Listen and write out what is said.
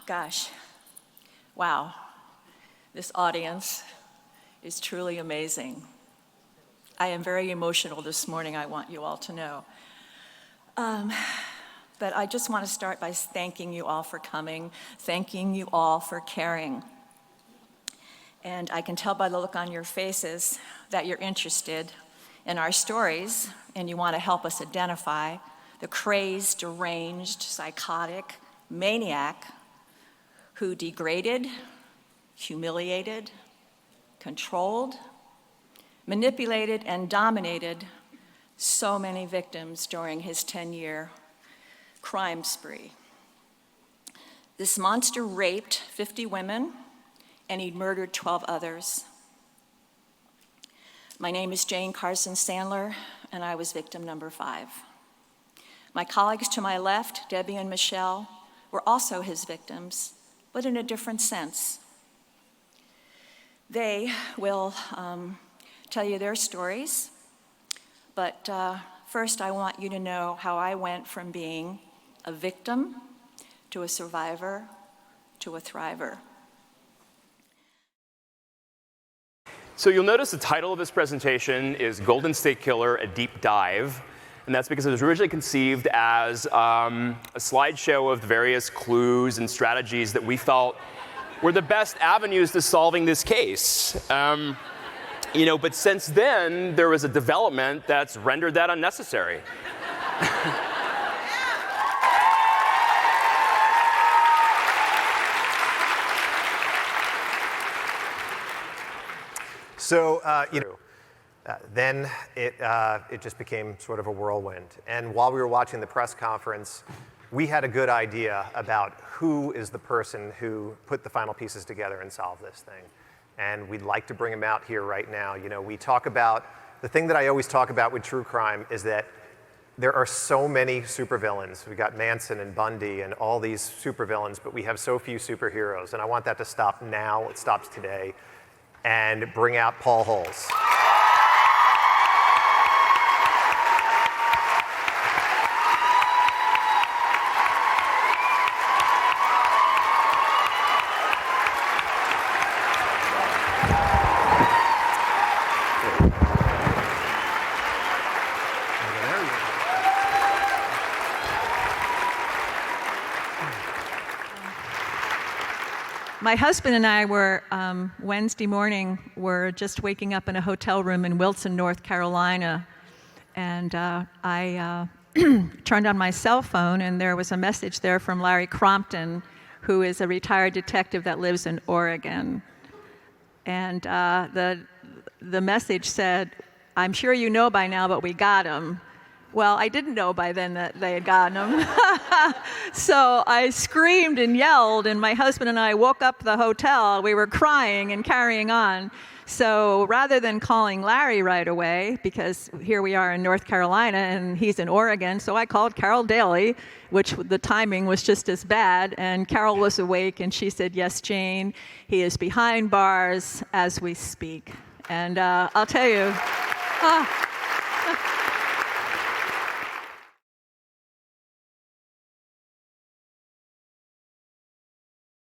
Gosh, wow, this audience is truly amazing. I am very emotional this morning, I want you all to know. But I just want to start by thanking you all for coming, thanking you all for caring. And I can tell by the look on your faces that you're interested in our stories and you want to help us identify the crazed, deranged, psychotic maniac who degraded, humiliated, controlled, manipulated, and dominated so many victims during his 10-year crime spree. This monster raped 50 women, and he murdered 12 others. My name is Jane Carson Sandler, and I was victim number 5. My colleagues to my left, Debbie and Michelle, were also his victims, but in a different sense. They will tell you their stories, but first I want you to know how I went from being a victim to a survivor to a thriver. So you'll notice the title of this presentation is Golden State Killer, A Deep Dive. And that's because it was originally conceived as a slideshow of the various clues and strategies that we felt were the best avenues to solving this case. But since then, there was a development that's rendered that unnecessary. So, then it just became sort of a whirlwind. And while we were watching the press conference, we had a good idea about who is the person who put the final pieces together and solved this thing. And we'd like to bring him out here right now. We talk about, the thing that I always talk about with true crime is that there are so many supervillains. We've got Manson and Bundy and all these supervillains, but we have so few superheroes. And I want that to stop now. It stops today. And bring out Paul Holes. My husband and I were, Wednesday morning, were just waking up in a hotel room in Wilson, North Carolina. And I turned on my cell phone, and there was a message there from Larry Crompton, who is a retired detective that lives in Oregon. And the message said, "I'm sure you know by now, but we got him." Well, I didn't know by then that they had gotten him. So I screamed and yelled, and my husband and I woke up the hotel. We were crying and carrying on. So rather than calling Larry right away, because here we are in North Carolina and he's in Oregon, so I called Carol Daly, which the timing was just as bad. And Carol was awake, and she said, "Yes, Jane, he is behind bars as we speak." And I'll tell you,